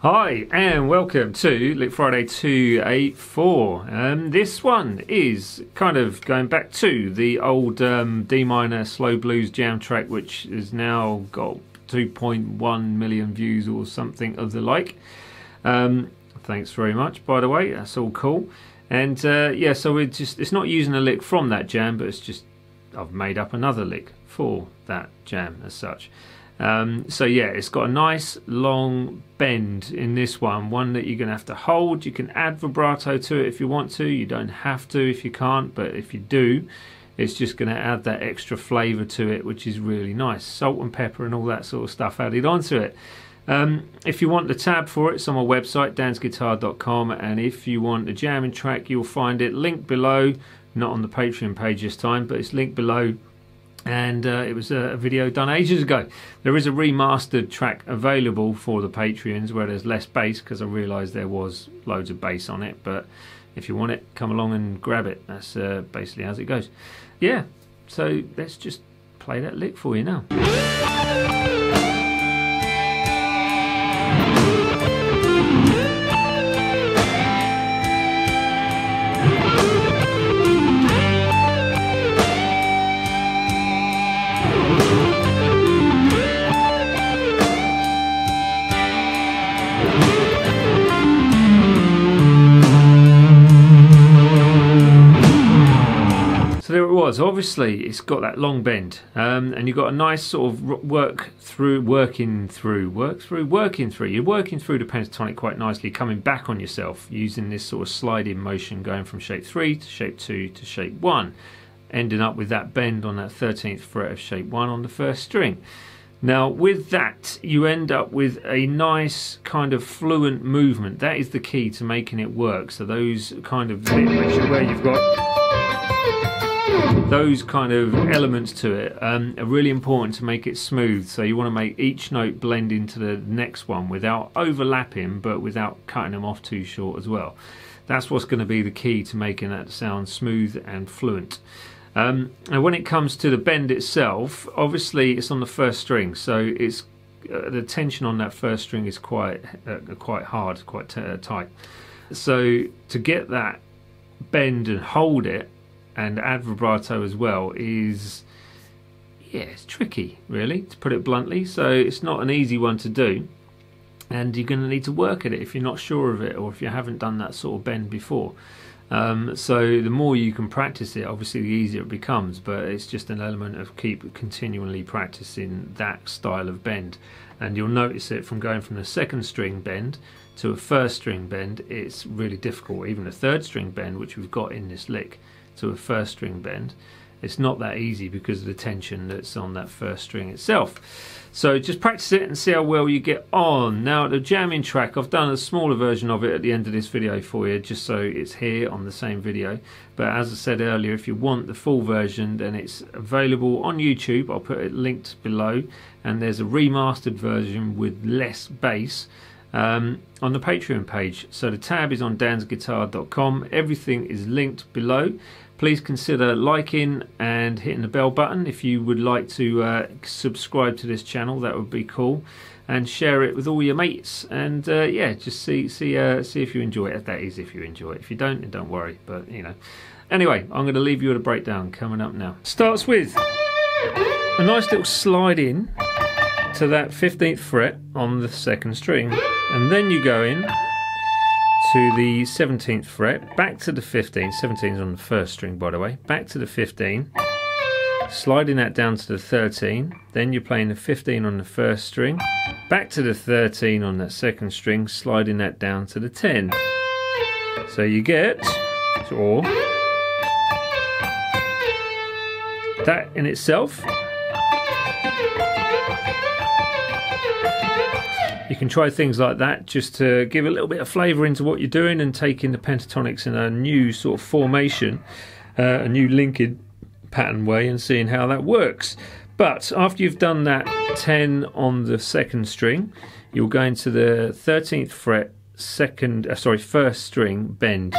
Hi and welcome to Lick Friday 284. This one is kind of going back to the old D minor slow blues jam track, which has now got 2.1 million views or something of the like. Thanks very much, by the way, that's all cool. And yeah, so it's not using a lick from that jam, but it's just I've made up another lick for that jam as such. So yeah, it's got a nice long bend in this one that you're going to have to hold. You can add vibrato to it if you want to. You don't have to if you can't, but if you do, it's just going to add that extra flavour to it, which is really nice. Salt and pepper and all that sort of stuff added onto it. If you want the tab for it, it's on my website, dansguitar.com, and if you want the jamming track, you'll find it linked below. Not on the Patreon page this time, but it's linked below. And it was a video done ages ago. There is a remastered track available for the Patreons where there's less bass, because I realised there was loads of bass on it. But if you want it, come along and grab it. That's basically as it goes. Yeah, so let's just play that lick for you now. So there it was. Obviously it's got that long bend, and you've got a nice sort of working through. You're working through the pentatonic quite nicely, coming back on yourself using this sort of sliding motion, going from shape 3 to shape 2 to shape 1, ending up with that bend on that 13th fret of shape 1 on the first string. Now with that you end up with a nice kind of fluent movement. That is the key to making it work. So those kind of bits where you've got those kind of elements to it are really important to make it smooth. So you want to make each note blend into the next one without overlapping, but without cutting them off too short as well. That's what's going to be the key to making that sound smooth and fluent. And when it comes to the bend itself, obviously it's on the first string, so it's the tension on that first string is quite hard, quite tight. So to get that bend and hold it and add vibrato as well is, yeah, it's tricky really, to put it bluntly. So it's not an easy one to do, and you're going to need to work at it if you're not sure of it, or if you haven't done that sort of bend before. So the more you can practice it, obviously the easier it becomes, but it's just an element of continually practicing that style of bend. And you'll notice it from going from the second string bend to a first string bend, it's really difficult. Even a third string bend, which we've got in this lick, to a first string bend, it's not that easy because of the tension that's on that first string itself. So just practice it and see how well you get on. Now the jamming track, I've done a smaller version of it at the end of this video for you, just so it's here on the same video. But as I said earlier, if you want the full version, then it's available on YouTube. I'll put it linked below, and there's a remastered version with less bass on the Patreon page. So the tab is on dansguitar.com. Everything is linked below. Please consider liking and hitting the bell button if you would like to subscribe to this channel. That would be cool, and share it with all your mates. And yeah, just see if you enjoy it. That is, if you enjoy it. If you don't, then don't worry. But you know, anyway, I'm going to leave you with a breakdown coming up now. Starts with a nice little slide in to that 15th fret on the second string, and then you go in to the 17th fret, back to the 15, 17 is on the first string by the way, back to the 15, sliding that down to the 13, then you're playing the 15 on the first string, back to the 13 on that second string, sliding that down to the 10. So you get, or that in itself. You can try things like that just to give a little bit of flavour into what you're doing, and taking the pentatonics in a new sort of formation, a new linking pattern way, and seeing how that works. But after you've done that 10 on the second string, you'll go into the 13th fret first string bend,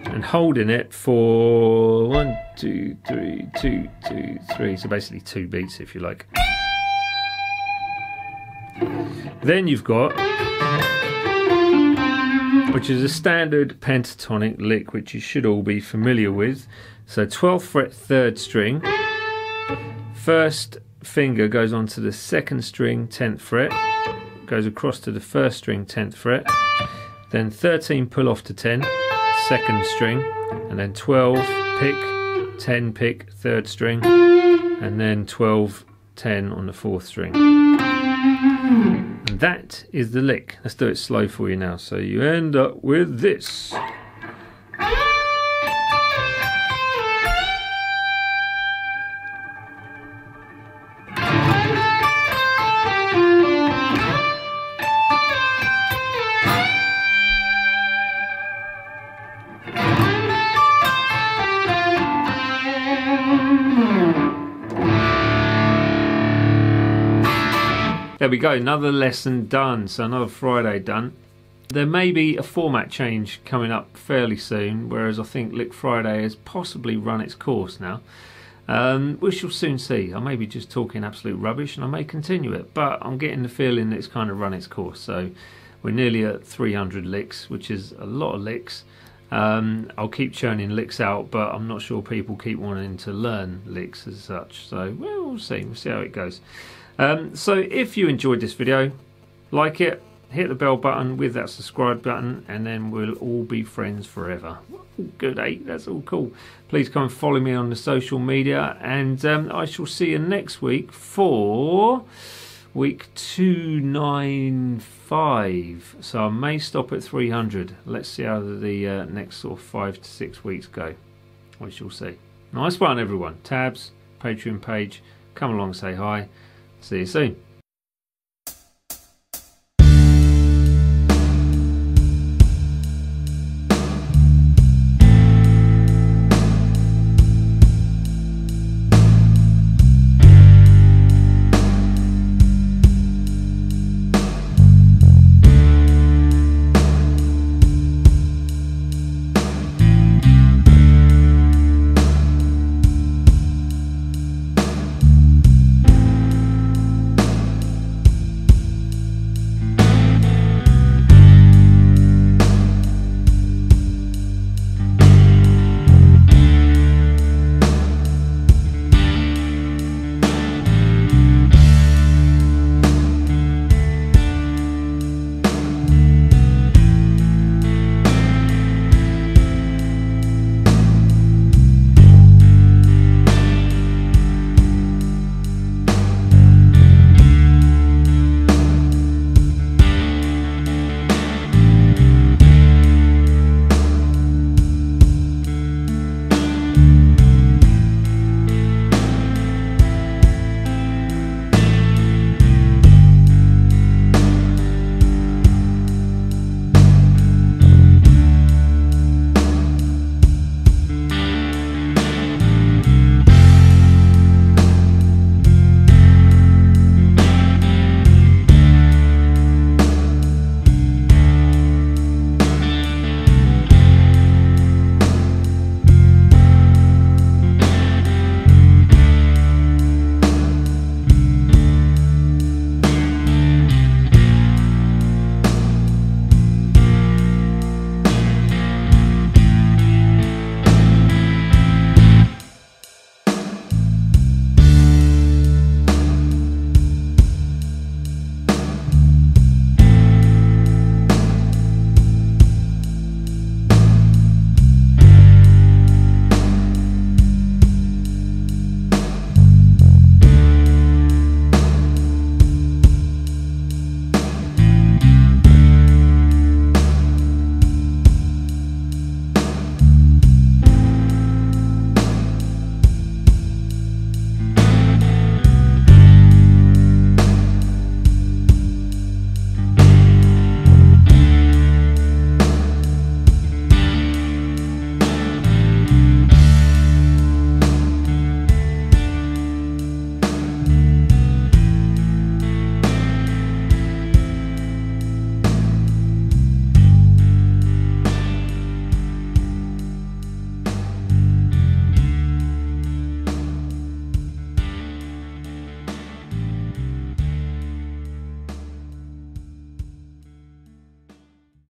and holding it for 1, 2, 3, 2, 2, 3. So basically 2 beats if you like. Then you've got, which is a standard pentatonic lick, which you should all be familiar with. So 12th fret 3rd string, first finger goes onto the 2nd string 10th fret, goes across to the 1st string 10th fret, then 13 pull off to 10, 2nd string, and then 12 pick, 10 pick 3rd string, and then 12 10 on the 4th string. And that is the lick. Let's do it slow for you now. So you end up with this. There we go, another lesson done, so another Friday done. There may be a format change coming up fairly soon, whereas I think Lick Friday has possibly run its course now. We shall soon see. I may be just talking absolute rubbish and I may continue it, but I'm getting the feeling that it's kind of run its course. So we're nearly at 300 licks, which is a lot of licks. I'll keep churning licks out, but I'm not sure people keep wanting to learn licks as such. So well, we'll see how it goes. So if you enjoyed this video, like it, hit the bell button with that subscribe button, and then we'll all be friends forever. Good, eh? That's all cool. Please come and follow me on the social media, and I shall see you next week for week 295. So I may stop at 300. Let's see how the next sort of 5 to 6 weeks go. We shall see. Nice one, everyone. Tabs, Patreon page. Come along, say hi. See you soon.